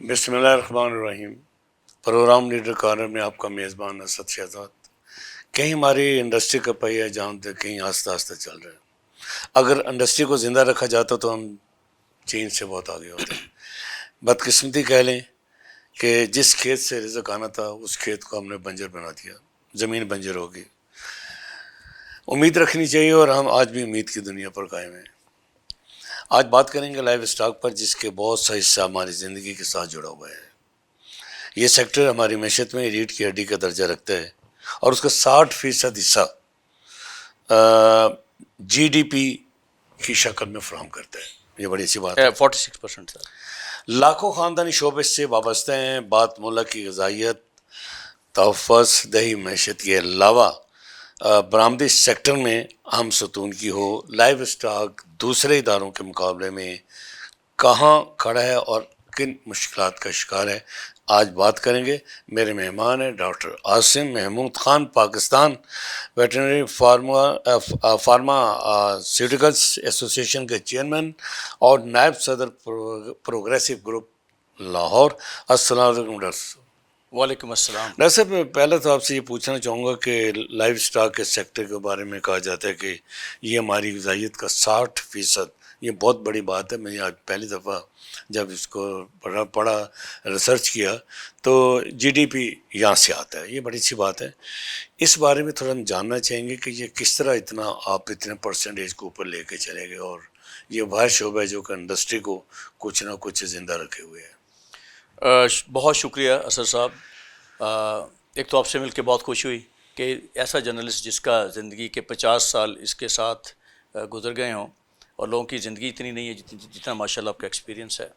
بسم اللہ الرحمن الرحیم. پروگرام لیڈر کارنر میں آپ کا میزبان اسد شہزاد. کہیں ہماری انڈسٹری کا پہیہ جانتے کہیں آہستہ آہستہ چل رہا ہے. اگر انڈسٹری کو زندہ رکھا جاتا تو ہم چین سے بہت آگے ہوتے ہیں. بدقسمتی کہہ لیں کہ جس کھیت سے رزق آنا تھا اس کھیت کو ہم نے بنجر بنا دیا. زمین بنجر ہوگی. امید رکھنی چاہیے اور ہم آج بھی امید کی دنیا پر قائم ہیں. آج بات کریں گے لائف اسٹاک پر، جس کے بہت سا حصہ ہماری زندگی کے ساتھ جڑا ہوا ہے. یہ سیکٹر ہماری معیشت میں ریڑھ کی ہڈی کا درجہ رکھتا ہے اور اس کا 60% حصہ جی ڈی پی کی شکل میں فراہم کرتا ہے. یہ بڑی اچھی بات ہے. 46% سر. لاکھوں خاندانی شعبے سے وابستہ ہیں. بات ملک کی غذائیت، تحفظ دہی معیشت کے علاوہ برآمدی سیکٹر میں اہم ستون کی ہو. لائف اسٹاک دوسرے اداروں کے مقابلے میں کہاں کھڑا ہے اور کن مشکلات کا شکار ہے، آج بات کریں گے. میرے مہمان ہیں doctor Asim Mahmood Khan, Pakistan veterinary pharmaceuticals association کے چیئرمین اور نائب صدر پروگریسو گروپ لاہور. السلام علیکم ڈاکٹر صاحب. وعلیکم السلام. ڈاکٹر صاحب، پہلے تو آپ سے یہ پوچھنا چاہوں گا کہ لائف اسٹاک کے سیکٹر کے بارے میں کہا جاتا ہے کہ یہ ہماری غذائیت کا 60%. یہ بہت بڑی بات ہے. میں آج پہلی دفعہ جب اس کو پڑھا ریسرچ کیا تو جی ڈی پی یہاں سے آتا ہے. یہ بڑی اچھی بات ہے. اس بارے میں تھوڑا ہم جاننا چاہیں گے کہ یہ کس طرح آپ اتنے پرسنٹیج کو اوپر لے کے چلے گئے اور یہ واحد شعبہ ہے جو کہ انڈسٹری کو کچھ نہ کچھ زندہ رکھے ہوئے ہے. بہت شکریہ اسد صاحب. ایک تو آپ سے مل کے بہت خوشی ہوئی کہ ایسا جرنلسٹ جس کا زندگی کے 50 سال اس کے ساتھ گزر گئے ہوں اور لوگوں کی زندگی اتنی نہیں ہے جتنا ماشاء اللہ آپ کا ایکسپیرینس ہے.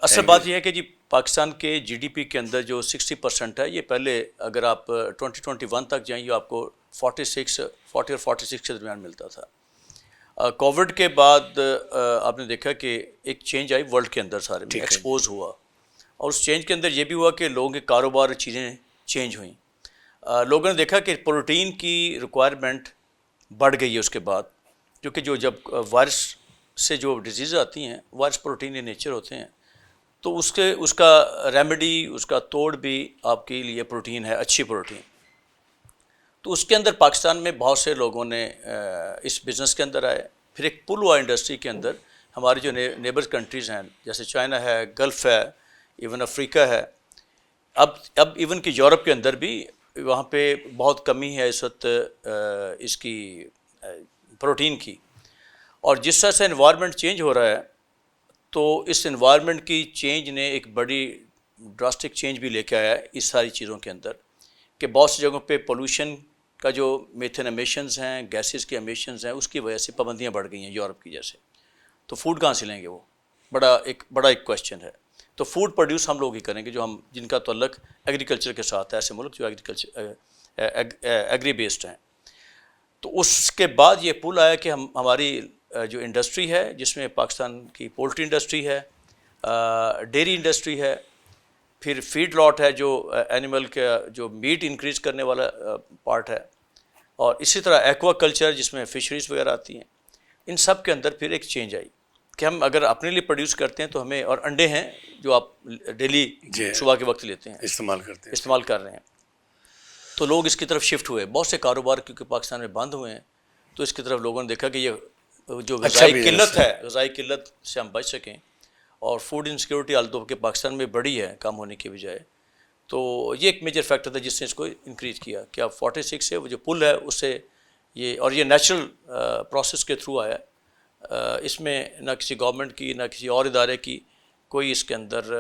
اصل بات یہ ہے کہ جی پاکستان کے جی ڈی پی کے اندر جو 60% ہے، یہ پہلے اگر آپ 2021 تک جائیں یہ آپ کو 40 اور 46 کے درمیان ملتا تھا. کووڈ کے بعد آپ نے دیکھا کہ ایک چینج آئی ورلڈ کے اندر، سارے میں ایکسپوز ہوا، اور اس چینج کے اندر یہ بھی ہوا کہ لوگوں کے کاروبار چیزیں چینج ہوئیں. لوگوں نے دیکھا کہ پروٹین کی ریکوائرمنٹ بڑھ گئی ہے اس کے بعد، کیونکہ جب وائرس سے جو ڈیزیز آتی ہیں وائرس پروٹین ان نیچر ہوتے ہیں، تو اس کا ریمیڈی، اس کا توڑ بھی آپ کے لیے پروٹین ہے، اچھی پروٹین. تو اس کے اندر پاکستان میں بہت سے لوگوں نے اس بزنس کے اندر آئے. پھر ایک پل ہوا انڈسٹری کے اندر. ہماری جو نیبرز کنٹریز ہیں جیسے چائنا ہے، گلف ہے، ایون افریقہ ہے، اب ایون کہ یورپ کے اندر بھی وہاں پہ بہت کمی ہے اس وقت اس کی پروٹین کی. اور جس طرح سے انوائرمنٹ چینج ہو رہا ہے تو اس انوائرمنٹ کی چینج نے ایک بڑی ڈراسٹک چینج بھی لے کے آیا ہے اس ساری چیزوں کے اندر، کہ بہت سی جگہوں پہ پولوشن کا جو میتھن امیشنز ہیں، گیسز کے امیشنز ہیں، اس کی وجہ سے پابندیاں بڑھ گئی ہیں یورپ کی جیسے. تو فوڈ کہاں سے لیں گے؟ وہ بڑا ایک کویشچن ہے. تو فوڈ پروڈیوس ہم لوگ ہی کریں گے جن کا تعلق ایگریکلچر کے ساتھ ہے، ایسے ملک جو ایگری بیسڈ ہیں. تو اس کے بعد یہ پل آیا کہ ہماری جو انڈسٹری ہے جس میں پاکستان کی پولٹری انڈسٹری ہے، ڈیری انڈسٹری ہے، پھر فیڈ لاٹ ہے جو اینیمل کا جو میٹ انکریز کرنے والا پارٹ ہے، اور اسی طرح ایکوا کلچر جس میں فشریز وغیرہ آتی ہیں. ان سب کے اندر پھر ایک چینج آئی کہ ہم اگر اپنے لیے پروڈیوس کرتے ہیں تو ہمیں، اور انڈے ہیں جو آپ ڈیلی صبح کے وقت لیتے ہیں، استعمال کر رہے ہیں، تو لوگ اس کی طرف شفٹ ہوئے. بہت سے کاروبار کیونکہ پاکستان میں بند ہوئے ہیں تو اس کی طرف لوگوں نے دیکھا کہ یہ جو غذائی قلت ہے، غذائی قلت سے ہم بچ سکیں. اور فوڈ انسیکیورٹی البتہ کہ پاکستان میں بڑی ہے کم ہونے کی بجائے، تو یہ ایک میجر فیکٹر تھا جس نے اس کو انکریز کیا کہ اب 46 سے وہ جو پل ہے اس سے یہ نیچرل پروسیس کے تھرو آیا. اس میں نہ کسی گورنمنٹ کی نہ کسی اور ادارے کی کوئی اس کے اندر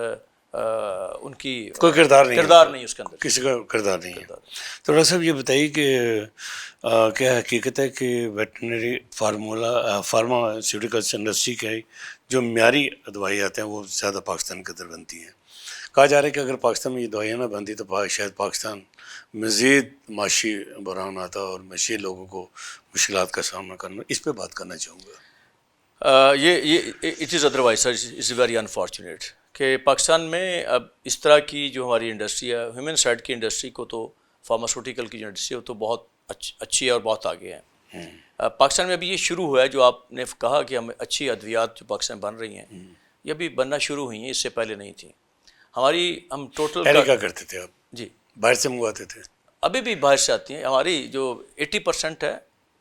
ان کی کوئی کردار نہیں اس کے اندر، کسی کا کردار نہیں ہے. تو ڈاکٹر صاحب یہ بتائیے کہ کیا حقیقت ہے کہ ویٹرنری فارماسیوٹیکلس انڈسٹری کے جو معیاری دوائیات ہیں وہ زیادہ پاکستان کے اندر بنتی ہیں؟ کہا جا رہا ہے کہ اگر پاکستان میں یہ دوائیاں نہ بنتی تو شاید پاکستان مزید معاشی بحران آتا اور مزید لوگوں کو مشکلات کا سامنا کرنا. اس پہ بات کرنا چاہوں گا. یہ it is otherwise sir, is very unfortunate کہ پاکستان میں اب اس طرح کی جو ہماری انڈسٹری ہے، ہیومن سائڈ کی انڈسٹری کو تو فارماسیوٹیکل کی جو انڈسٹری ہے وہ تو بہت اچھی ہے اور بہت آگے ہے. پاکستان میں ابھی یہ شروع ہوا ہے جو آپ نے کہا کہ ہم اچھی ادویات جو پاکستان بن رہی ہیں، یہ ابھی بننا شروع ہوئی ہیں، اس سے پہلے نہیں تھیں. ہم ٹوٹل پہلے کیا کرتے تھے آپ؟ جی باہر سے منگواتے تھے؟ ابھی بھی باہر سے آتی ہیں. ہماری جو 80% ہے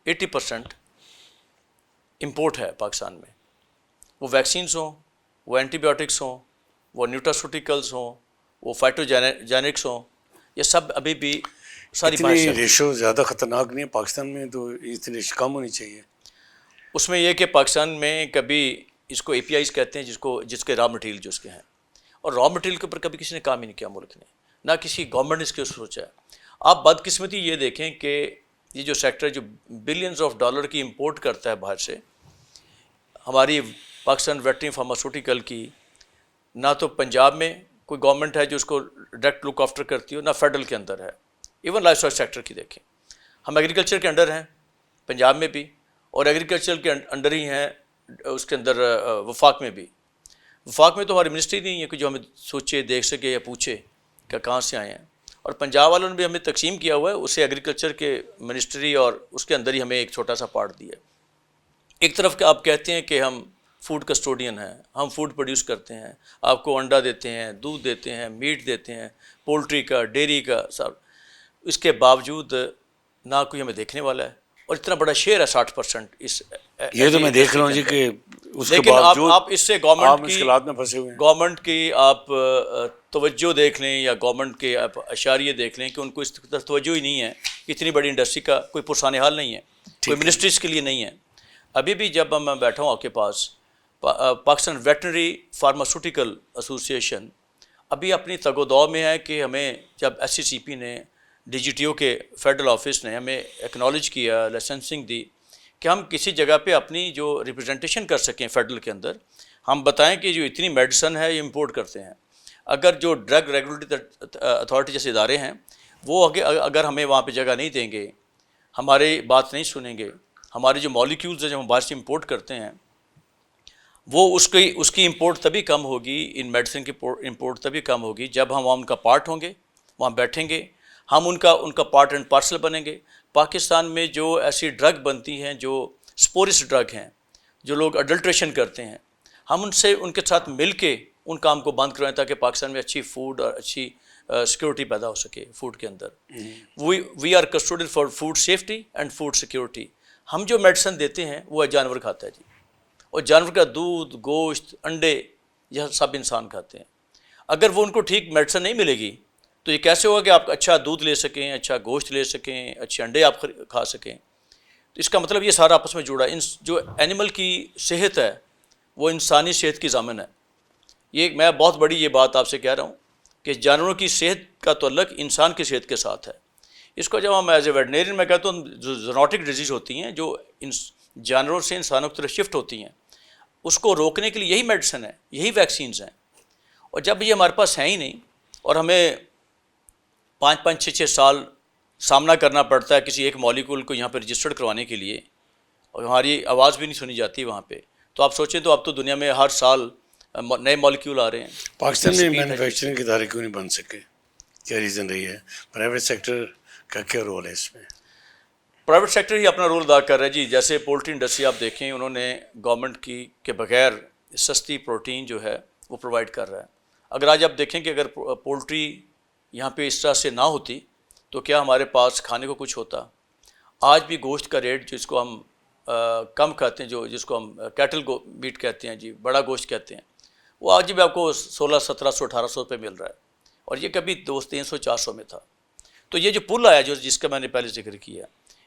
80% امپورٹ ہے پاکستان میں. وہ ویکسینز ہوں، وہ اینٹی بایوٹکس ہوں، وہ نیوٹراسوٹیکلز ہوں، وہ فائٹوجینکس ہوں، یہ سب ابھی بھی ساری باہر سے اتنی آتی ہیں. ریشو زیادہ خطرناک نہیں ہے پاکستان میں، تو اتنی ریشو کم ہونی چاہیے. اس میں یہ کہ پاکستان میں کبھی اس کو اے پی آئیز کہتے ہیں جس کے را مٹیریل جو اس کے ہیں، اور را مٹیریل کے اوپر کبھی کسی نے کام ہی نہیں کیا ملک نے، نہ کسی گورنمنٹ نے اس کے سوچا ہے. آپ بدقسمتی یہ دیکھیں کہ یہ جو سیکٹر جو بلینز آف ڈالر کی امپورٹ کرتا ہے باہر سے، ہماری پاکستان ویٹرنری فارماسوٹیکل کی نہ تو پنجاب میں کوئی گورنمنٹ ہے جو اس کو ڈائریکٹ لک آفٹر کرتی ہو، نہ فیڈرل کے اندر ہے. ایون لائف اسٹاک سیکٹر کی دیکھیں، ہم ایگریکلچر کے انڈر ہیں پنجاب میں بھی، اور ایگریکلچر کے انڈر ہی ہیں اس کے اندر وفاق میں بھی. وفاق میں تو ہماری منسٹری نہیں ہے کہ جو ہمیں سوچے دیکھ سکے یا پوچھے کہ کہاں سے آئے ہیں. اور پنجاب والوں نے بھی ہمیں تقسیم کیا ہوا ہے اسے ایگریکلچر کے منسٹری، اور اس کے اندر ہی ہمیں ایک چھوٹا سا پارٹ دیا ہے. ایک طرف کہ آپ کہتے ہیں کہ ہم فوڈ کسٹوڈین ہیں، ہم فوڈ پروڈیوس کرتے ہیں، آپ کو انڈا دیتے ہیں، دودھ دیتے ہیں، میٹ دیتے ہیں، پولٹری کا، ڈیری کا سب، اس کے باوجود نہ کوئی ہمیں دیکھنے والا ہے. اور اتنا بڑا شیئر ہے 60% اس یہ تو میں دیکھ رہا ہوں جی کہ اس کے لیکن باوجود آپ اس سے آپ مشکلات میں پھنسے ہوئے ہیں. گورنمنٹ کی آپ توجہ دیکھ لیں یا گورنمنٹ کے آپ اشاریے دیکھ لیں کہ ان کو اس طرف توجہ ہی نہیں ہے کہ اتنی بڑی انڈسٹری کا کوئی پرسان حال نہیں ہے، کوئی منسٹری اس کے لیے نہیں ہے. ابھی بھی جب میں بیٹھا ہوں آپ کے پاس، پاکستان ویٹرنری فارماسوٹیکل ایسوسیشن ابھی اپنی تگ و دو میں ہے کہ ہمیں جب ایس سی سی پی نے، ڈی جی ٹی او کے فیڈرل آفس نے ہمیں ایکنالج کیا، لائسنسنگ دی کہ ہم کسی جگہ پہ اپنی جو ریپرزنٹیشن کر سکیں فیڈرل کے اندر، ہم بتائیں کہ جو اتنی میڈیسن ہے یہ امپورٹ کرتے ہیں. اگر جو ڈرگ ریگولیٹری اتھارٹی جیسے ادارے ہیں وہ اگر ہمیں وہاں پہ جگہ نہیں دیں گے، ہماری بات نہیں سنیں گے، ہمارے جو مالیکیولز ہیں جو ہم باہر سے امپورٹ کرتے ہیں وہ اس کی امپورٹ تبھی کم ہوگی، ان میڈیسن کی امپورٹ تبھی کم ہوگی جب ہم وہاں ان کا پارٹ ہوں گے، وہاں بیٹھیں گے، ہم ان کا پارٹ اینڈ پارسل بنیں گے. پاکستان میں جو ایسی ڈرگ بنتی ہیں جو سپورس ڈرگ ہیں، جو لوگ اڈلٹریشن کرتے ہیں، ہم ان کے ساتھ مل کے ان کام کو بند کروائیں تاکہ پاکستان میں اچھی فوڈ اور اچھی سیکورٹی پیدا ہو سکے فوڈ کے اندر. We are custodian for food safety and food security. ہم جو میڈیسن دیتے ہیں وہ جانور کھاتا ہے جی، اور جانور کا دودھ، گوشت، انڈے یہ سب انسان کھاتے ہیں. اگر وہ ان کو ٹھیک میڈیسن نہیں ملے گی تو یہ کیسے ہوگا کہ آپ اچھا دودھ لے سکیں، اچھا گوشت لے سکیں، اچھے انڈے آپ کھا سکیں. تو اس کا مطلب یہ سارا آپس میں جڑا ہے. جو اینیمل کی صحت ہے وہ انسانی صحت کی ضامن ہے. یہ میں بہت بڑی یہ بات آپ سے کہہ رہا ہوں کہ جانوروں کی صحت کا تعلق انسان کی صحت کے ساتھ ہے. اس کو جب ہم ایز اے ویٹنیرین میں کہتا ہوں، جو زونوٹک ڈیزیز ہوتی ہیں جو جانوروں سے انسانوں کی طرف شفٹ ہوتی ہیں، اس کو روکنے کے لیے یہی میڈیسن ہے، یہی ویکسینز ہیں. اور جب یہ ہمارے پاس ہیں ہی نہیں اور ہمیں 5-6 سال سامنا کرنا پڑتا ہے کسی ایک مالیکول کو یہاں پہ رجسٹرڈ کروانے کے لیے، اور ہماری آواز بھی نہیں سنی جاتی وہاں پہ، تو آپ سوچیں تو اب تو دنیا میں ہر سال نئے مالیکول آ رہے ہیں. پاکستان میں مینوفیکچرنگ کے ادارے کیوں نہیں بن سکے؟ کیا ریزن رہی ہے؟ پرائیویٹ سیکٹر کا کیا رول ہے اس میں؟ پرائیویٹ سیکٹر ہی اپنا رول ادا کر رہا ہے جی. جیسے پولٹری انڈسٹری آپ دیکھیں، انہوں نے گورنمنٹ کے بغیر سستی پروٹین جو ہے وہ پرووائڈ کر رہا ہے. اگر آج آپ دیکھیں کہ اگر پولٹری یہاں پہ اس طرح سے نہ ہوتی تو کیا ہمارے پاس کھانے کو کچھ ہوتا؟ آج بھی گوشت کا ریٹ جس کو ہم کم کھاتے ہیں، جس کو ہم کیٹل میٹ کہتے ہیں جی، بڑا گوشت کہتے ہیں، وہ آج بھی آپ کو 1600-1700 1800 روپے مل رہا ہے، اور یہ کبھی 300-400 میں تھا. تو یہ جو پل آیا جس کا میں نے پہلے ذکر کیا،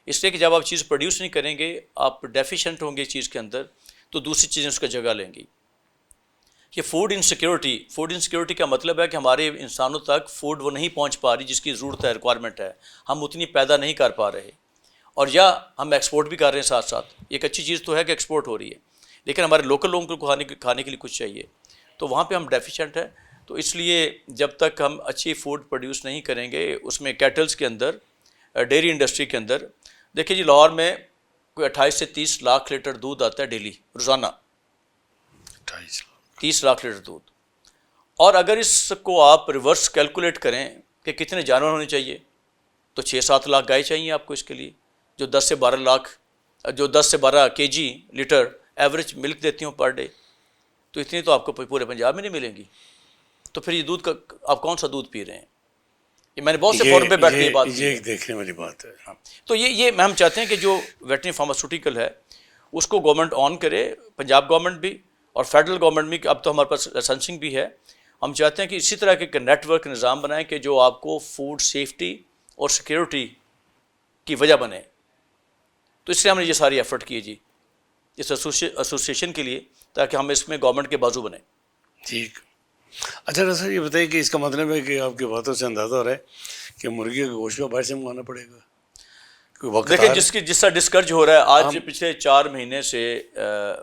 اس لیے کہ جب آپ چیز پروڈیوس نہیں کریں گے، آپ ڈیفیشینٹ ہوں گے چیز کے اندر، تو دوسری چیزیں اس کا جگہ لیں گی. یہ فوڈ انسیکیورٹی کا مطلب ہے کہ ہمارے انسانوں تک فوڈ وہ نہیں پہنچ پا رہی جس کی ضرورت ہے، ریکوائرمنٹ ہے، ہم اتنی پیدا نہیں کر پا رہے، اور یا ہم ایکسپورٹ بھی کر رہے ہیں ساتھ ساتھ. ایک اچھی چیز تو ہے کہ ایکسپورٹ ہو رہی ہے، لیکن ہمارے لوکل لوگوں کو کھانے کے لیے کچھ چاہیے، تو وہاں پہ ہم ڈیفیشینٹ ہیں. تو اس لیے جب تک ہم اچھی فوڈ پروڈیوس نہیں کریں گے، اس میں کیٹلز کے اندر، ڈیری انڈسٹری کے اندر، دیکھیں جی لاہور میں کوئی 28 سے 30 لاکھ لیٹر دودھ آتا ہے ڈیلی، روزانہ 30 لاکھ لیٹر دودھ. اور اگر اس کو آپ ریورس کیلکولیٹ کریں کہ کتنے جانور ہونے چاہیے، تو 6-7 لاکھ گائے چاہیے آپ کو اس کے لیے، جو 10 سے 12 کے جی لیٹر ایوریج ملک دیتی ہوں پر ڈے. تو اتنی تو آپ کو پورے پنجاب میں نہیں ملیں گی. تو پھر یہ دودھ کا آپ کون سا دودھ پی رہے ہیں؟ یہ میں نے بہت سے فورم پہ بیٹھ کے یہ بات کی یہ ہے. ایک دیکھنے والی بات ہے. تو یہ ہم چاہتے ہیں کہ جو ویٹرنری فارماسیوٹیکل ہے اس کو گورنمنٹ آن کرے، پنجاب گورنمنٹ بھی اور فیڈرل گورنمنٹ بھی. اب تو ہمارے پاس لائسنسنگ بھی ہے. ہم چاہتے ہیں کہ اسی طرح کے نیٹ ورک نظام بنائیں کہ جو آپ کو فوڈ سیفٹی اور سیکیورٹی کی وجہ بنے. تو اس لیے ہم نے یہ ساری ایفرٹ کی جی اس ایسوسیشن کے لیے، تاکہ ہم اس میں گورنمنٹ کے بازو بنیں. ٹھیک. اچھا سر یہ بتائیے کہ اس کا مطلب ہے کہ آپ کی باتوں سے اندازہ ہو رہا ہے کہ مرغی کا گوشت کو باہر سے منگانا پڑے گا؟ کوئی وقت دیکھیں جس طرح ڈسکرج ہو رہا ہے آج پچھلے 4 مہینے سے،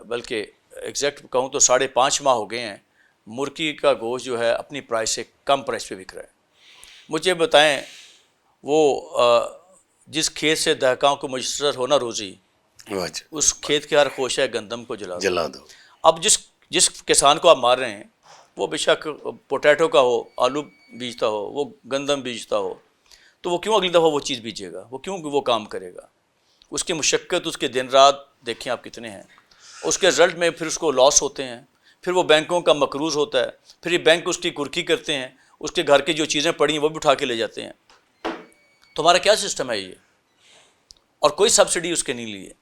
بلکہ ایگزیکٹ کہوں تو 5.5 ماہ ہو گئے ہیں، مرغی کا گوشت جو ہے اپنی پرائس سے کم پرائس پہ بک رہا ہے. مجھے بتائیں وہ جس کھیت سے دہقاں کو میسر ہونا روزی، اس کھیت کے ہر خوشہ گندم کو جلا دو. اب جس کسان کو آپ مار رہے ہیں وہ بے شک پوٹیٹو کا ہو، آلو بیجتا ہو، وہ گندم بیجتا ہو، تو وہ کیوں اگلی دفعہ وہ چیز بیچے گا؟ وہ کیوں وہ کام کرے گا؟ اس کی مشقت، اس کے دن رات دیکھیں آپ کتنے ہیں. اس کے رزلٹ میں پھر اس کو لاس ہوتے ہیں، پھر وہ بینکوں کا مقروض ہوتا ہے، پھر یہ بینک اس کی کرکی کرتے ہیں، اس کے گھر کی جو چیزیں پڑی ہیں وہ بھی اٹھا کے لے جاتے ہیں. تو ہمارا کیا سسٹم ہے یہ؟ اور کوئی سبسڈی اس کے نہیں لیے،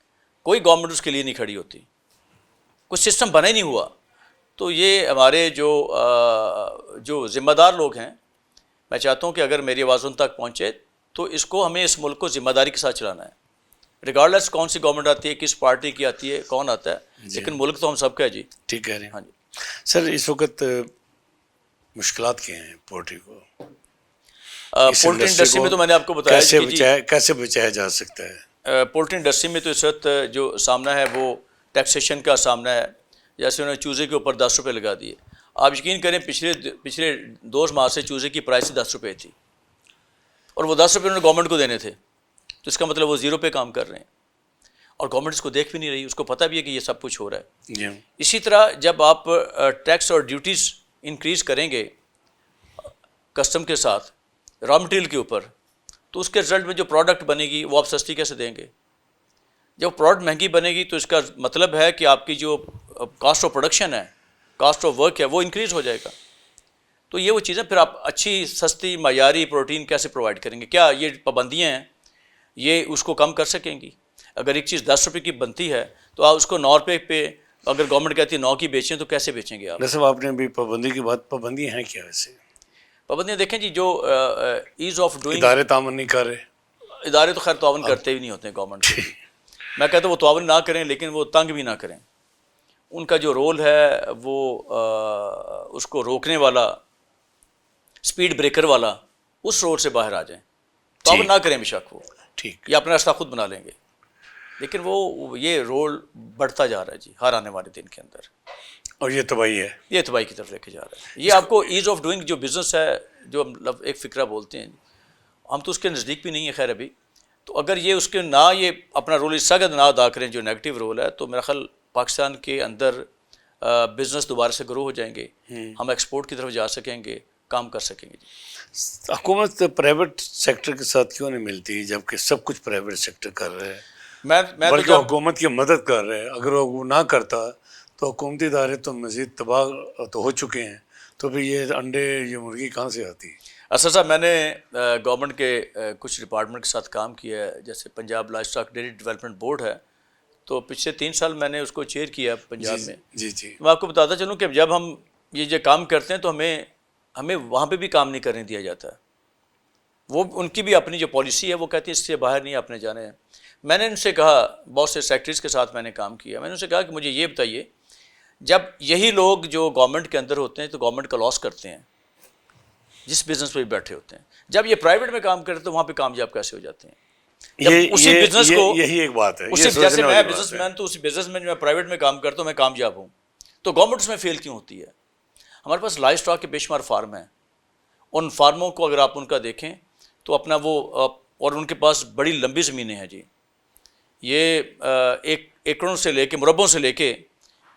کوئی گورنمنٹ اس کے لیے نہیں کھڑی ہوتی، کوئی سسٹم بنا ہی نہیں ہوا. تو یہ ہمارے جو ذمہ دار لوگ ہیں، میں چاہتا ہوں کہ اگر میری آواز ان تک پہنچے تو اس کو ہمیں اس ملک کو ذمہ داری کے ساتھ چلانا ہے، ریگارڈلیس کون سی گورنمنٹ آتی ہے، کس پارٹی کی آتی ہے، کون آتا ہے، لیکن ملک تو ہم سب کا ہے جی. ٹھیک کہہ رہے ہیں. ہاں جی سر اس وقت مشکلات کیا ہیں پولٹری کو؟ پولٹری انڈسٹری میں تو میں نے آپ کو بتایا کیسے بچایا جا سکتا ہے؟ پولٹری انڈسٹری میں تو اس وقت جو سامنا ہے وہ ٹیکسیشن کا سامنا ہے. جیسے انہوں نے چوزے کے اوپر 10 روپے لگا دیے. آپ یقین کریں پچھلے 2 ماہ سے چوزے کی پرائس 10 روپے تھی، اور وہ 10 روپے انہوں نے گورنمنٹ کو دینے تھے. تو اس کا مطلب وہ 0 پہ کام کر رہے ہیں، اور گورنمنٹ اس کو دیکھ بھی نہیں رہی. اس کو پتہ بھی ہے کہ یہ سب کچھ ہو رہا ہے. اسی طرح جب آپ ٹیکس اور ڈیوٹیز انکریز کریں گے کسٹم کے ساتھ را مٹیریل کے اوپر، تو اس کے رزلٹ میں جو پروڈکٹ بنے گی وہ آپ سستی کیسے دیں گے؟ جب پروڈکٹ مہنگی بنے گی تو اس کا مطلب ہے کہ آپ کی جو کاسٹ آف پروڈکشن ہے، کاسٹ آف ورک ہے، وہ انکریز ہو جائے گا. تو یہ وہ چیزیں پھر آپ اچھی سستی معیاری پروٹین کیسے پرووائڈ کریں گے؟ کیا یہ پابندیاں ہیں یہ اس کو کم کر سکیں گی؟ اگر ایک چیز 10 روپے کی بنتی ہے تو آپ اس کو 9 روپے پہ، اگر گورنمنٹ کہتی ہے 9 کی بیچیں تو کیسے بیچیں گے آپ؟ صاحب آپ نے ابھی پابندی کی بات، پابندیاں ہیں کیا ویسے؟ پابندیاں دیکھیں جی، جو ایز آف ڈوئنگ، ادارے تعاون نہیں کر رہے. ادارے تو خیر تعاون کرتے بھی نہیں ہوتے ہیں گورنمنٹ کے. میں کہتا ہوں وہ تعاون نہ کریں لیکن وہ تنگ بھی نہ کریں. ان کا جو رول ہے وہ اس کو روکنے والا، سپیڈ بریکر والا، اس رول سے باہر آ جائیں. تعاون نہ کریں بے شک، وہ ٹھیک، یا اپنا راستہ خود بنا لیں گے، لیکن وہ یہ رول بڑھتا جا رہا ہے جی ہر آنے والے دن کے اندر، اور یہ تباہی ہے، یہ تباہی کی طرف لے کے جا رہا ہے. یہ آپ کو ایز آف ڈوئنگ جو بزنس ہے، جو ہم ایک فکرہ بولتے ہیں، ہم تو اس کے نزدیک بھی نہیں ہیں خیر ابھی. تو اگر یہ اس کے نہ یہ اپنا رول اس سخت نہ ادا کریں جو نیگیٹو رول ہے، تو میرا خیال پاکستان کے اندر بزنس دوبارہ سے گرو ہو جائیں گے، ہم ایکسپورٹ کی طرف جا سکیں گے، کام کر سکیں گے. جی حکومت پرائیویٹ سیکٹر کے ساتھ کیوں نہیں ملتی جبکہ سب کچھ پرائیویٹ سیکٹر کر رہے ہیں؟ میں بلکہ حکومت کی مدد کر رہے ہیں. اگر وہ نہ کرتا تو حکومتی ادارے تو مزید تباہ تو ہو چکے ہیں، تو پھر یہ انڈے، یہ مرغی کہاں سے آتی؟ اسد صاحب، میں نے گورنمنٹ کے کچھ ڈپارٹمنٹ کے ساتھ کام کیا ہے، جیسے Punjab life stock dairy development board ہے، تو پچھلے 3 سال میں نے اس کو چیئر کیا پنجاب میں. جی میں آپ کو بتاتا چلوں کہ جب ہم یہ کام کرتے ہیں تو ہمیں وہاں پہ بھی کام نہیں کرنے دیا جاتا ہے. وہ ان کی بھی اپنی جو پالیسی ہے، وہ کہتی ہے اس سے باہر نہیں آپ نے جانے ہیں. میں نے ان سے کہا، بہت سے سیکٹریز کے ساتھ میں نے کام کیا، میں نے ان سے کہا کہ مجھے یہ بتائیے، جب یہی لوگ جو گورنمنٹ کے اندر ہوتے ہیں تو گورنمنٹ کا لاس کرتے ہیں، جس بزنس پہ بھی بیٹھے ہوتے ہیں، جب یہ پرائیویٹ میں کام کرتے ہیں تو وہاں پہ کامیاب کیسے ہو جاتے ہیں؟ جب اسی بزنس کو، یہی ایک بات ہے، جیسے میں بزنس مین تو اسی بزنس میں جو میں پرائیویٹ میں کام کرتا ہوں میں کامیاب ہوں، تو گورنمنٹ اس میں فیل کیوں ہوتی ہے؟ ہمارے پاس لائف اسٹاک کے بے شمار فارم ہیں، ان فارموں کو اگر آپ ان کا دیکھیں تو اپنا وہ، اور ان کے پاس بڑی لمبی زمینیں ہیں جی. یہ ایکڑوں سے لے کے، مربوں سے لے کے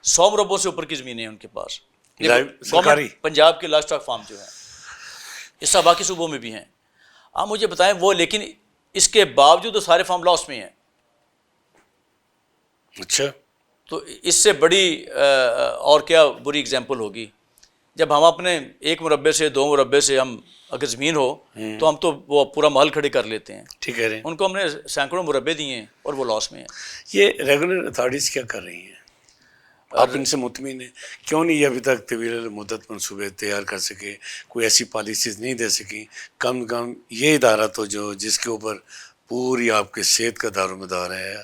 100 مربوں سے اوپر کی زمینیں ہیں ان کے پاس. گورنمنٹ پنجاب کے لائف اسٹاک فارم جو ہیں، اس طرح باقی صوبوں میں بھی ہیں. آپ مجھے بتائیں وہ، لیکن اس کے باوجود وہ سارے فارم لاس میں ہیں. اچھا، تو اس سے بڑی اور کیا بری اگزامپل ہوگی جب ہم اپنے 1 مربع سے 2 مربع سے ہم اگر زمین ہو تو ہم تو وہ پورا محل کھڑے کر لیتے ہیں. ٹھیک کہہ رہے ہیں. ان کو ہم نے سینکڑوں مربع دیے ہیں اور وہ لاس میں ہیں. یہ ریگولر اتھارٹیز کیا کر رہی ہیں؟ آپ ان سے مطمئن ہیں؟ کیوں نہیں یہ ابھی تک طویل مدت منصوبے تیار کر سکے, کوئی ایسی پالیسیز نہیں دے سکیں؟ کم کم یہ ادارہ تو جو جس کے اوپر پوری آپ کے صحت کا دار و مدار ہے,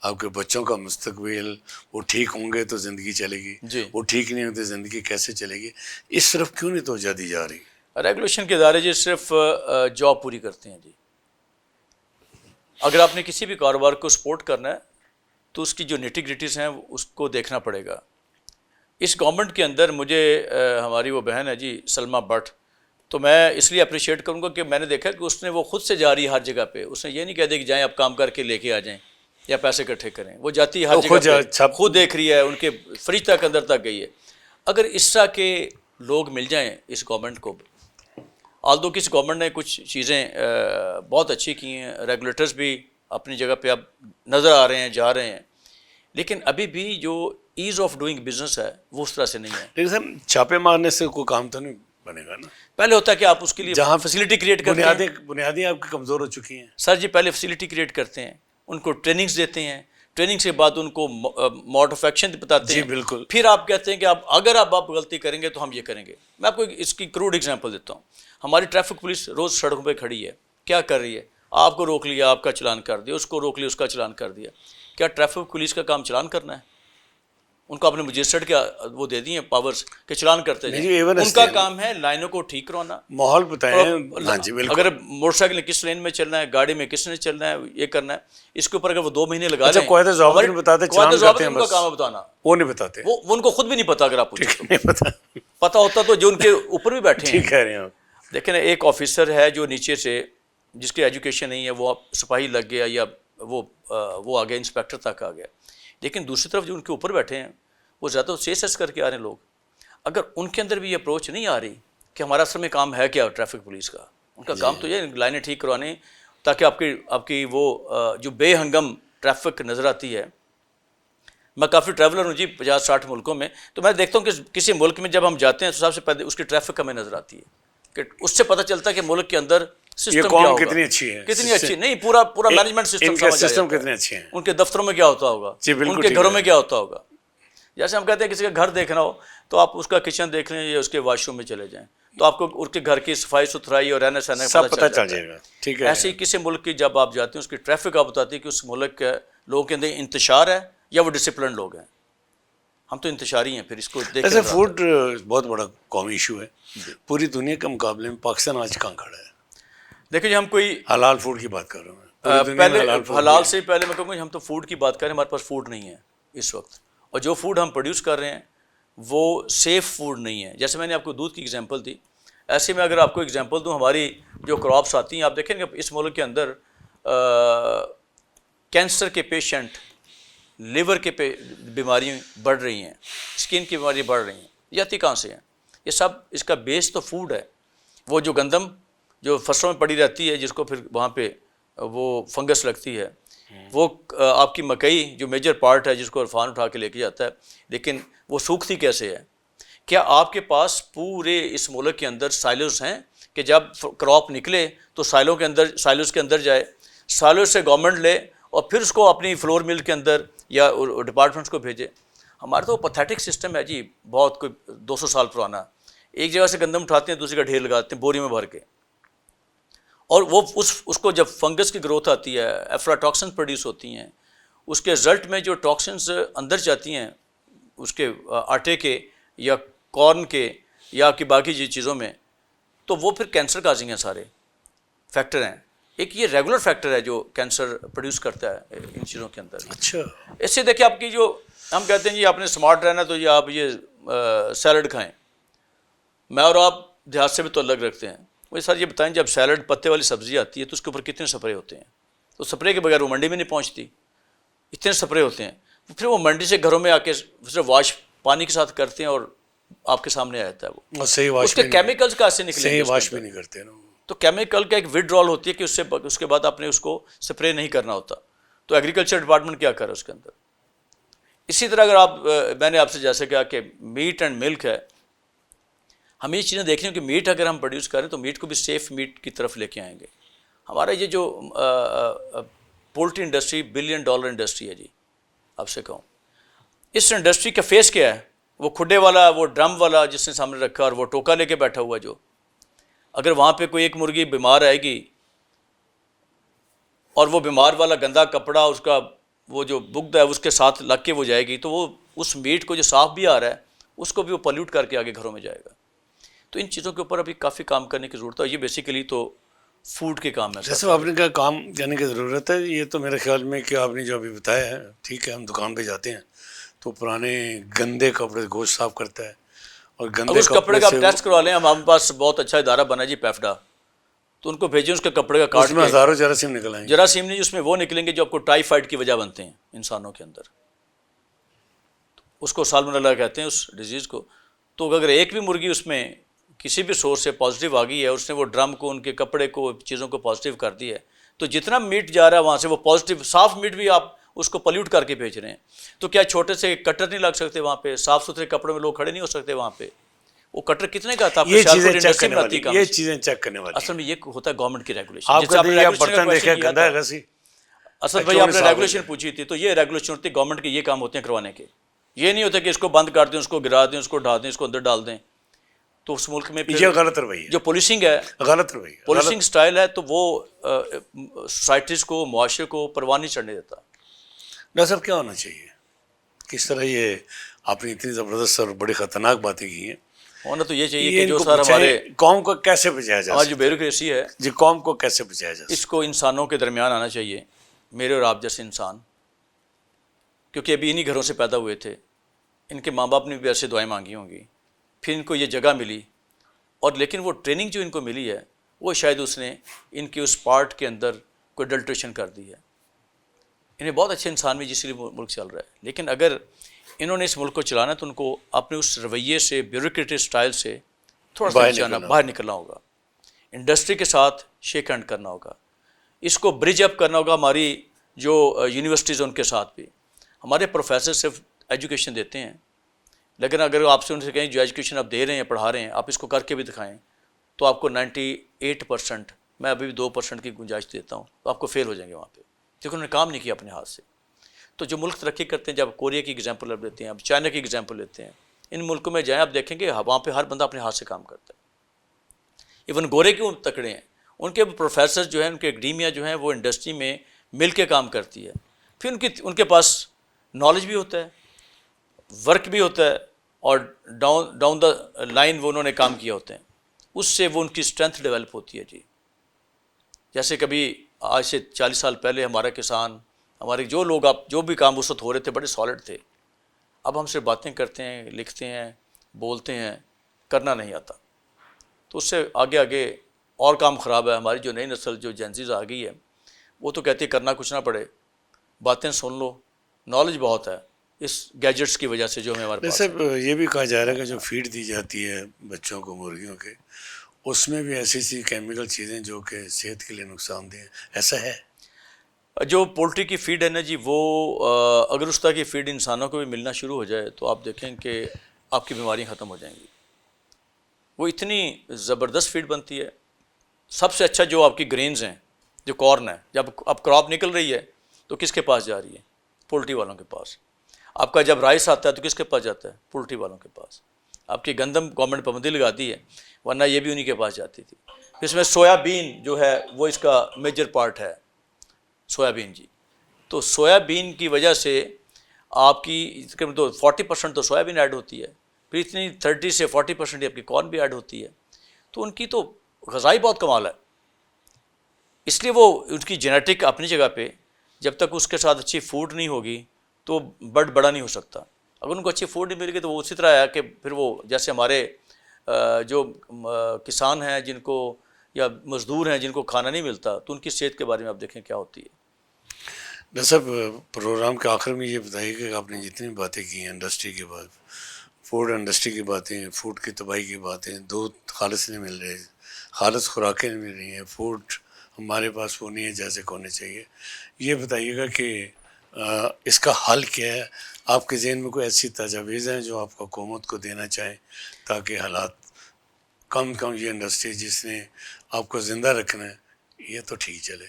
آپ کے بچوں کا مستقبل, وہ ٹھیک ہوں گے تو زندگی چلے گی, جی. وہ ٹھیک نہیں ہوتے زندگی کیسے چلے گی؟ اس طرف کیوں نہیں توجہ دی جا رہی؟ ریگولیشن کے ادارے جی صرف جاب پوری کرتے ہیں جی. اگر آپ نے کسی بھی کاروبار کو سپورٹ کرنا ہے تو اس کی جو نیٹی گریٹیز ہیں اس کو دیکھنا پڑے گا. اس گورنمنٹ کے اندر مجھے ہماری وہ بہن ہے جی سلمہ بٹ, تو میں اس لیے اپریشیٹ کروں گا کہ میں نے دیکھا کہ اس نے وہ خود سے جا رہی ہے ہر جگہ پہ. اس نے یہ نہیں کہہ دیا کہ جائیں آپ کام کر کے لے کے آ جائیں یا پیسے اکٹھے کریں, وہ جاتی ہے ہر جگہ پہ, خود دیکھ رہی ہے, ان کے فریج تک اندر تک گئی ہے. اگر اس طرح کے لوگ مل جائیں اس گورنمنٹ کو, آلدو کہ اس گورنمنٹ نے کچھ چیزیں بہت اچھی کی ہیں, ریگولیٹرز بھی اپنی جگہ پہ اب نظر آ رہے ہیں, جا رہے ہیں, لیکن ابھی بھی جو ایز آف ڈوئنگ بزنس ہے وہ اس طرح سے نہیں ہے. لیکن سر چھاپے مارنے سے کوئی کام تو نہیں بنے گا نا. پہلے ہوتا ہے کہ آپ اس کے لیے جہاں فیسلٹی کریٹ کرتے ہیں, بنیادیں آپ کی کمزور ہو چکی ہیں سر جی. پہلے فیسلٹی کریٹ کرتے ہیں, ان کو ٹریننگز دیتے ہیں, ٹریننگ کے بعد ان کو موڈ آف ایکشن بتاتے ہیں. جی بالکل. پھر آپ کہتے ہیں کہ اگر آپ غلطی کریں گے تو ہم یہ کریں گے. میں آپ کو اس کی کروڈ ایگزامپل دیتا ہوں. ہماری ٹریفک پولیس روز سڑکوں پہ کھڑی ہے, کیا کر رہی ہے؟ آپ کو روک لیا, آپ کا چلان کر دیا, اس کو روک لیا, اس کا چلان کر دیا. کیا ٹریفک پولیس کا کام چلان کرنا ہے؟ ان کو آپ نے مجسٹریٹ کیا وہ دے دی ہیں پاورز کہ چلان کرتے ہیں. ان کا کام ہے لائنوں کو ٹھیک کروانا, ماحول بتائیں. ہاں جی بالکل. اگر موٹر سائیکل نے کس لین میں چلنا ہے, گاڑی میں کس نے چلنا ہے, یہ کرنا ہے. اس کے اوپر اگر وہ 2 مہینے لگا لیں, قواعد ضابطے نہیں بتاتے, چلان کرتے ہیں, ان کا کام ہے بتانا. وہ نہیں بتاتے, وہ ان کو خود بھی نہیں پتا. اگر آپ نہیں پتا ہوتا تو جو ان کے اوپر بھی بیٹھے ہیں. ٹھیک کہہ رہے ہیں آپ. دیکھیں نا, ایک آفیسر ہے جو نیچے سے, جس کی ایجوکیشن نہیں ہے, وہ سپاہی لگ گیا یا وہ آگے انسپیکٹر تک آ گیا. لیکن دوسری طرف جو ان کے اوپر بیٹھے ہیں وہ زیادہ سیس کر کے آ رہے ہیں لوگ. اگر ان کے اندر بھی یہ اپروچ نہیں آ رہی کہ ہمارا اصل میں کام ہے کیا ٹریفک پولیس کا, ان کا کام تو یہ لائنیں ٹھیک کروانے, تاکہ آپ کی وہ جو بے ہنگم ٹریفک نظر آتی ہے. میں کافی ٹریولر ہوں جی 50-60 ملکوں میں, تو میں دیکھتا ہوں کہ کسی ملک میں جب ہم جاتے ہیں تو سب سے پہلے اس کی ٹریفک ہمیں نظر آتی ہے, کہ اس سے پتہ چلتا ہے کہ ملک کے اندر سسٹم کیا ہوگا, کتنی اچھی ہے, کتنی اچھی نہیں, پورا مینجمنٹ سسٹم کتنے اچھے ہیں. ان کے دفتروں میں کیا ہوتا ہوگا, ان کے گھروں میں کیا ہوتا ہوگا. جیسے ہم کہتے ہیں کسی کا گھر دیکھنا ہو تو آپ اس کا کچن دیکھ لیں یا اس کے واش روم میں چلے جائیں, تو آپ کو اس کے گھر کی صفائی ستھرائی اور رہنے سہنے سب پتہ چل جائے گا. ٹھیک ہے. ایسے ہی کسی ملک کی جب آپ جاتے ہیں اس کی ٹریفک آپ بتاتی ہے کہ اس ملک کے لوگوں کے اندر انتشار ہے یا وہ ڈسپلن لوگ ہیں. ہم تو انتشاری ہیں. پھر اس کو دیکھ ایسے فوڈ بہت بڑا قومی ایشو ہے پوری دنیا کے مقابلے میں. پاکستان آج کہاں کھڑا ہے؟ دیکھیں جی, ہم کوئی حلال فوڈ کی بات کر رہا ہوں پہلے حلال سے پہلے میں کہوں گا ہم تو فوڈ کی بات کریں, ہمارے پاس فوڈ نہیں ہے اس وقت, اور جو فوڈ ہم پروڈیوس کر رہے ہیں وہ سیف فوڈ نہیں ہے. جیسے میں نے آپ کو دودھ کی ایگزامپل دی, ایسے میں اگر آپ کو ایگزامپل دوں, ہماری جو کراپس آتی ہیں, آپ دیکھیں گے اس ملک کے اندر کینسر کے پیشنٹ, لیور کے بیماریاں بڑھ رہی ہیں, اسکن کی بیماریاں بڑھ رہی ہیں. یہ آتی کہاں سے ہیں؟ یہ سب اس کا بیس تو فوڈ ہے. وہ جو گندم جو فصلوں میں پڑی رہتی ہے, جس کو پھر وہاں پہ وہ فنگس لگتی ہے, وہ آپ کی مکئی جو میجر پارٹ ہے جس کو عرفان اٹھا کے لے کے جاتا ہے, لیکن وہ سوکھتی کیسے ہے؟ کیا آپ کے پاس پورے اس ملک کے اندر سائلوز ہیں کہ جب کراپ نکلے تو سائلوز کے اندر جائے, سائلوز سے گورنمنٹ لے اور پھر اس کو اپنی فلور مل کے اندر یا ڈپارٹمنٹس کو بھیجے؟ ہمارا تو پتھیٹک سسٹم ہے جی, بہت کوئی 200 سال پرانا. ایک جگہ سے گندم اٹھاتے ہیں, دوسری کا ڈھیر لگاتے ہیں بوری میں بھر کے, اور وہ اس کو جب فنگس کی گروتھ آتی ہے, ایفلاٹاکسن پروڈیوس ہوتی ہیں, اس کے رزلٹ میں جو ٹاکسنس اندر جاتی ہیں اس کے آٹے کے یا کارن کے یا کہ باقی چیزوں میں, تو وہ پھر کینسر کازنگ ہیں. سارے فیکٹر ہیں. ایک یہ ریگولر فیکٹر ہے جو کینسر پروڈیوس کرتا ہے ان چیزوں کے اندر. اچھا, اس سے دیکھیں آپ کی جو ہم کہتے ہیں جی آپ نے اسمارٹ رہنا تو یہ آپ یہ سیلڈ کھائیں. میں اور آپ دیہات سے بھی تو الگ رکھتے ہیں. مجھے سر یہ بتائیں, جب سیلڈ پتے والی سبزی آتی ہے تو اس کے اوپر کتنے سپرے ہوتے ہیں؟ تو سپرے کے بغیر وہ منڈی میں نہیں پہنچتی, اتنے سپرے ہوتے ہیں. پھر وہ منڈی سے گھروں میں آ کے صرف واش پانی کے ساتھ کرتے ہیں اور آپ کے سامنے آ جاتا ہے وہ. صحیح واش اس کے کیمیکلز کہاں سے نکلیں گے؟ صحیح واش بھی نہیں کرتے نا. تو کیمیکل کا ایک وڈرال ہوتی ہے کہ اس کے بعد آپ نے اس کو سپرے نہیں کرنا ہوتا. تو ایگریکلچر ڈپارٹمنٹ کیا کرے اس کے اندر؟ اسی طرح اگر میں نے آپ سے جیسے کہا کہ میٹ اینڈ ملک ہے, ہمیں یہ چیزیں دیکھنی ہیں کہ میٹ اگر ہم پروڈیوس کریں تو میٹ کو بھی سیف میٹ کی طرف لے کے آئیں گے. ہمارا یہ جو پولٹری انڈسٹری $1 بلین انڈسٹری ہے جی، آپ سے کہوں اس انڈسٹری کا فیس کیا ہے؟ وہ کھڈے والا، وہ ڈرم والا جس نے سامنے رکھا اور وہ ٹوکا لے کے بیٹھا ہوا، جو اگر وہاں پہ کوئی ایک مرغی بیمار آئے گی اور وہ بیمار والا گندا کپڑا اس کا وہ جو بگد ہے اس کے ساتھ لگ کے وہ جائے گی، تو وہ اس میٹ کو جو صاف بھی آ رہا ہے اس کو بھی وہ پلیوٹ کر کے آگے گھروں میں جائے گا. تو ان چیزوں کے اوپر ابھی کافی کام کرنے کی ضرورت ہے. یہ بیسیکلی تو فوڈ کے کام ہے. جیسے آپ نے کہا کام کرنے کی ضرورت ہے، یہ تو میرے خیال میں کہ آپ نے جو ابھی بتایا ہے ٹھیک ہے. ہم دکان پہ جاتے ہیں تو پرانے گندے کپڑے گوشت صاف کرتا ہے اور گندے اس کپڑے کا آپ سے ٹیسٹ کروا لیں. ہمارے پاس بہت اچھا ادارہ بنا جی پیفڈا، تو ان کو بھیجیں اس کے کپڑے کا کاٹ اس میں کے. ہزاروں جراثیم نکل آئیں گے. جراثیم نہیں، اس میں وہ نکلیں گے جو آپ کو ٹائیفائڈ کی وجہ بنتے ہیں انسانوں کے اندر، اس کو سالمونیلا کہتے ہیں اس ڈیزیز کو. تو اگر ایک بھی مرغی اس میں کسی بھی سورس سے پازیٹیو آ گئی ہے، اس نے وہ ڈرم کو، ان کے کپڑے کو، چیزوں کو پازیٹیو کر دی ہے، تو جتنا میٹ جا رہا ہے وہاں سے وہ پازیٹیو صاف میٹ بھی آپ اس کو پلیوٹ کر کے بھیج رہے ہیں. تو کیا چھوٹے سے کٹر نہیں لگ سکتے وہاں پہ؟ صاف ستھرے کپڑوں میں لوگ کھڑے نہیں ہو سکتے وہاں پہ؟ وہ کٹر کتنے کا تھا؟ یہ چیزیں چیک کرنے والی، یہ چیزیں چیک کرنے والی. اصل میں یہ ہوتا ہے گورنمنٹ کی ریگولیشن. آپ کہتے ہیں آپ برتن دیکھے گندا ہے گسی. اصل بھائی آپ نے ریگولیشن پوچھی تھی، تو یہ ریگولیشن ہوتی ہے گورنمنٹ کے، یہ کام ہوتے ہیں کروانے کے. یہ نہیں ہوتا کہ اس کو بند کر دیں، اس کو گرا دیں، اس کو ڈال دیں، اس کو اندر ڈال دیں. تو اس ملک میں یہ غلط رویہ، جو پولیسنگ ہے، غلط رویہ، پولیسنگ سٹائل ہے، تو وہ سوسائٹیز کو، معاشرے کو پرواہ نہیں چڑھنے دیتا. ڈاکٹر صاحب کیا ہونا چاہیے؟ کس طرح یہ آپ نے اتنی زبردست اور بڑی خطرناک باتیں کی ہیں، ہونا تو یہ چاہیے یہ کہ جو سر ہمارے قوم کو کیسے بچایا جا ہماری جو سکتا بیوروکریسی ہے، جی قوم کو کیسے بچایا جا سکتا؟ اس کو انسانوں کے درمیان آنا چاہیے، میرے اور آپ جیسے انسان، کیونکہ ابھی انہی گھروں سے پیدا ہوئے تھے. ان کے ماں باپ نے بھی ایسے دعائیں مانگی ہوں گی، پھر ان کو یہ جگہ ملی، اور لیکن وہ ٹریننگ جو ان کو ملی ہے وہ شاید اس نے ان کی اس پارٹ کے اندر کوئی ڈلٹریشن کر دی ہے. انہیں بہت اچھے انسان بھی جس کے لیے ملک چل رہا ہے، لیکن اگر انہوں نے اس ملک کو چلانا ہے تو ان کو اپنے اس رویے سے، بیوروکریٹک سٹائل سے تھوڑا سا باہر نکلنا ہوگا. انڈسٹری کے ساتھ شیک ہینڈ کرنا ہوگا، اس کو برج اپ کرنا ہوگا. ہماری جو یونیورسٹیز ہیں ان کے ساتھ بھی ہمارے پروفیسر صرف ایجوکیشن دیتے ہیں، لیکن اگر آپ سے ان سے کہیں جو ایجوکیشن آپ دے رہے ہیں، پڑھا رہے ہیں، آپ اس کو کر کے بھی دکھائیں تو آپ کو 98%، میں ابھی بھی 2% کی گنجائش دیتا ہوں، تو آپ کو فیل ہو جائیں گے وہاں پہ، کیونکہ انہوں نے کام نہیں کیا اپنے ہاتھ سے. تو جو ملک ترقی کرتے ہیں، جب کوریا کی ایگزامپل اب لیتے ہیں، اب چائنا کی ایگزامپل لیتے ہیں، ان ملکوں میں جائیں آپ دیکھیں گے وہاں پہ ہر بندہ اپنے ہاتھ سے کام کرتا ہے. ایون گورے کیوں تکڑے ہیں، ان کے پروفیسر جو ہیں، ان کے اکیڈیمیا جو ہیں، وہ انڈسٹری میں مل کے کام کرتی ہے. پھر ان کے پاس نالج بھی ہوتا ہے، ورک بھی ہوتا ہے، اور ڈاؤن دا لائن وہ انہوں نے کام کیا ہوتے ہیں، اس سے وہ ان کی اسٹرینتھ ڈیولپ ہوتی ہے. جی جیسے کبھی آج سے 40 سال پہلے ہمارا کسان، ہمارے جو لوگ آپ جو بھی کام اس وقت ہو رہے تھے بڑے سالڈ تھے. اب ہم سے باتیں کرتے ہیں، لکھتے ہیں، بولتے ہیں، کرنا نہیں آتا. تو اس سے آگے آگے اور کام خراب ہے. ہماری جو نئی نسل جو جینزیز آ گئی ہے وہ تو کہتی ہے کرنا کچھ نہ پڑے، باتیں سن لو، نالج بہت ہے اس گیجٹس کی وجہ سے جو ہمیں ہمارے پاس ہے. ویسے یہ بھی کہا جا رہا ہے کہ جو فیڈ دی جاتی ہے بچوں کو مرغیوں کے، اس میں بھی ایسی کیمیکل چیزیں جو کہ صحت کے لیے نقصان دہ ہیں، ایسا ہے؟ جو پولٹری کی فیڈ ہے نا جی، وہ اگر اس طرح کی فیڈ انسانوں کو بھی ملنا شروع ہو جائے تو آپ دیکھیں کہ آپ کی بیماریاں ختم ہو جائیں گی. وہ اتنی زبردست فیڈ بنتی ہے. سب سے اچھا جو آپ کی گرینز ہیں، جو کارن ہے، جب اب کراپ نکل رہی ہے تو کس کے پاس جا رہی ہے؟ پولٹری والوں کے پاس. آپ کا جب رائس آتا ہے تو کس کے پاس جاتا ہے؟ پولٹری والوں کے پاس. آپ کی گندم گورنمنٹ پابندی لگاتی ہے، ورنہ یہ بھی انہی کے پاس جاتی تھی. اس میں سویا بین جو ہے وہ اس کا میجر پارٹ ہے، سویا بین جی. تو سویا بین کی وجہ سے آپ کی 40% تو سویا بین ایڈ ہوتی ہے، پھر اتنی 30 سے 40% آپ کی کارن بھی ایڈ ہوتی ہے. تو ان کی تو غذائی بہت کمال ہے. اس لیے وہ ان کی جینیٹک اپنی جگہ پہ، جب تک اس کے ساتھ اچھی فوڈ نہیں ہوگی تو بڑا نہیں ہو سکتا. اگر ان کو اچھی فوڈ نہیں ملے گی تو وہ اسی طرح ہے کہ پھر وہ جیسے ہمارے جو کسان ہیں جن کو، یا مزدور ہیں جن کو کھانا نہیں ملتا، تو ان کی صحت کے بارے میں آپ دیکھیں کیا ہوتی ہے. ڈاکٹر صاحب پروگرام کے آخر میں یہ بتائیے کہ آپ نے جتنی باتیں کی ہیں انڈسٹری کے بعد، فوڈ انڈسٹری کی باتیں، فوڈ کی تباہی کی باتیں، دودھ خالص نہیں مل رہے، خالص خوراکیں نہیں مل رہی ہیں، فوڈ ہمارے پاس وہ نہیں ہے جیسے کہ ہونے چاہیے. یہ بتائیے گا کہ اس کا حل کیا ہے؟ آپ کے ذہن میں کوئی ایسی تجاویز ہیں جو آپ حکومت کو دینا چاہیں تاکہ حالات کم یہ انڈسٹری جس نے آپ کو زندہ رکھنا ہے یہ تو ٹھیک چلے.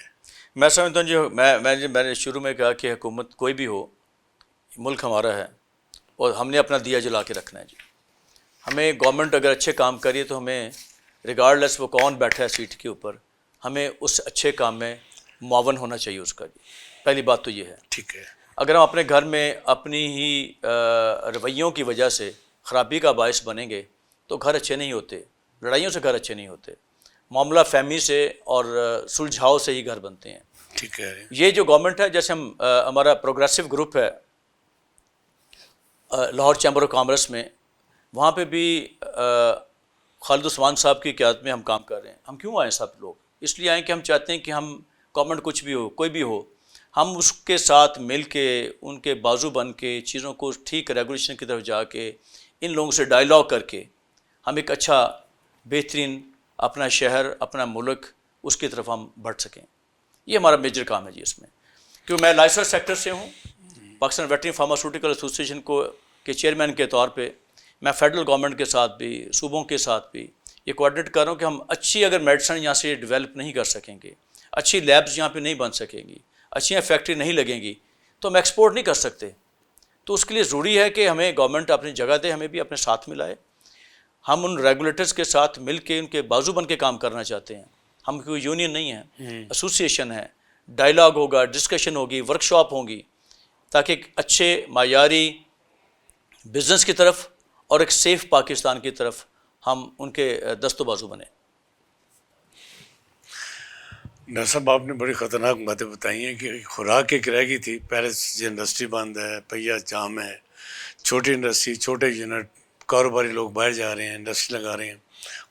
میں سمجھتا ہوں جو میں نے شروع میں کہا کہ حکومت کوئی بھی ہو، ملک ہمارا ہے اور ہم نے اپنا دیا جلا کے رکھنا ہے جی. ہمیں گورنمنٹ اگر اچھے کام کریے تو ہمیں ریگارڈ لیس وہ کون بیٹھا ہے سیٹ کے اوپر، ہمیں اس اچھے کام میں معاون ہونا چاہیے اس کا جی. پہلی بات تو یہ ہے. ٹھیک ہے. اگر ہم اپنے گھر میں اپنی ہی رویوں کی وجہ سے خرابی کا باعث بنیں گے تو گھر اچھے نہیں ہوتے، لڑائیوں سے گھر اچھے نہیں ہوتے، معاملہ فہمی سے اور سلجھاؤ سے ہی گھر بنتے ہیں. ٹھیک ہے. یہ جو گورنمنٹ ہے، جیسے ہمارا پروگریسو گروپ ہے لاہور چیمبر آف کامرس میں، وہاں پہ بھی خالد عثمان صاحب کی قیادت میں ہم کام کر رہے ہیں. ہم کیوں آئے سب لوگ؟ اس لیے آئیں کہ ہم چاہتے ہیں کہ ہم گورنمنٹ کچھ بھی ہو، کوئی بھی ہو، ہم اس کے ساتھ مل کے ان کے بازو بن کے چیزوں کو ٹھیک ریگولیشن کی طرف جا کے ان لوگوں سے ڈائیلاگ کر کے ہم ایک اچھا بہترین اپنا شہر، اپنا ملک، اس کی طرف ہم بڑھ سکیں. یہ ہمارا میجر کام ہے جی. اس میں کیوں میں لائسنس سیکٹر سے ہوں، پاکستان ویٹرنری فارماسیوٹیکل ایسوسی ایشن کے چیئرمین کے طور پہ میں فیڈرل گورنمنٹ کے ساتھ بھی، صوبوں کے ساتھ بھی یہ کوآرڈینیٹ کر رہا ہوں کہ ہم اچھی اگر میڈیسن یہاں سے ڈیولپ نہیں کر سکیں گے، اچھی لیبز یہاں پہ نہیں بن سکیں گی، اچھی فیکٹری نہیں لگیں گی تو ہم ایکسپورٹ نہیں کر سکتے. تو اس کے لیے ضروری ہے کہ ہمیں گورنمنٹ اپنی جگہ دے، ہمیں بھی اپنے ساتھ ملائے. ہم ان ریگولیٹرز کے ساتھ مل کے ان کے بازو بن کے کام کرنا چاہتے ہیں. ہم کوئی یونین نہیں ہے، ایسوسی ایشن ہے. ڈائیلاگ ہوگا، ڈسکشن ہوگی، ورک شاپ ہوگی، تاکہ ایک اچھے معیاری بزنس کی طرف اور ایک سیف پاکستان کی طرف ہم ان کے دست و بازو بنیں. ڈاکٹر صاحب آپ نے بڑی خطرناک باتیں بتائی ہیں کہ خوراک ایک رہ گئی تھی. پیرس انڈسٹری بند ہے، پہیا جام ہے، چھوٹی انڈسٹری، چھوٹے یونٹ، کاروباری لوگ باہر جا رہے ہیں، انڈسٹری لگا رہے ہیں.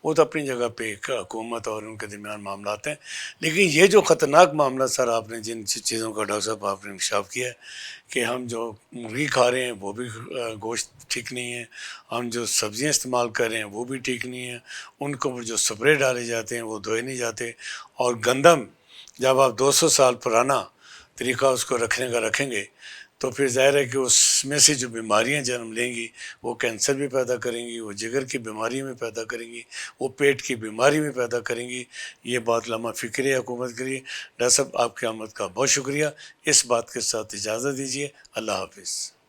وہ تو اپنی جگہ پہ ایک حکومت اور ان کے درمیان معاملات ہیں. لیکن یہ جو خطرناک معاملہ سر آپ نے جن چیزوں کا ڈاکٹر صاحب آپ نے انکشاف کیا ہے کہ ہم جو مرغی کھا رہے ہیں وہ بھی گوشت ٹھیک نہیں ہے، ہم جو سبزیاں استعمال کر رہے ہیں وہ بھی ٹھیک نہیں ہیں، ان کو جو سپرے ڈالے جاتے ہیں وہ دھوئے نہیں جاتے. اور گندم جب آپ 200 سال پرانا طریقہ اس کو رکھنے کا رکھیں گے تو پھر ظاہر ہے کہ اس میں سے جو بیماریاں جنم لیں گی وہ کینسر بھی پیدا کریں گی، وہ جگر کی بیماری میں پیدا کریں گی، وہ پیٹ کی بیماری میں پیدا کریں گی. یہ بات لمحہ فکر ہے حکومت کے لیے. ڈاکٹر صاحب آپ کی آمد کا بہت شکریہ. اس بات کے ساتھ اجازت دیجیے. اللہ حافظ.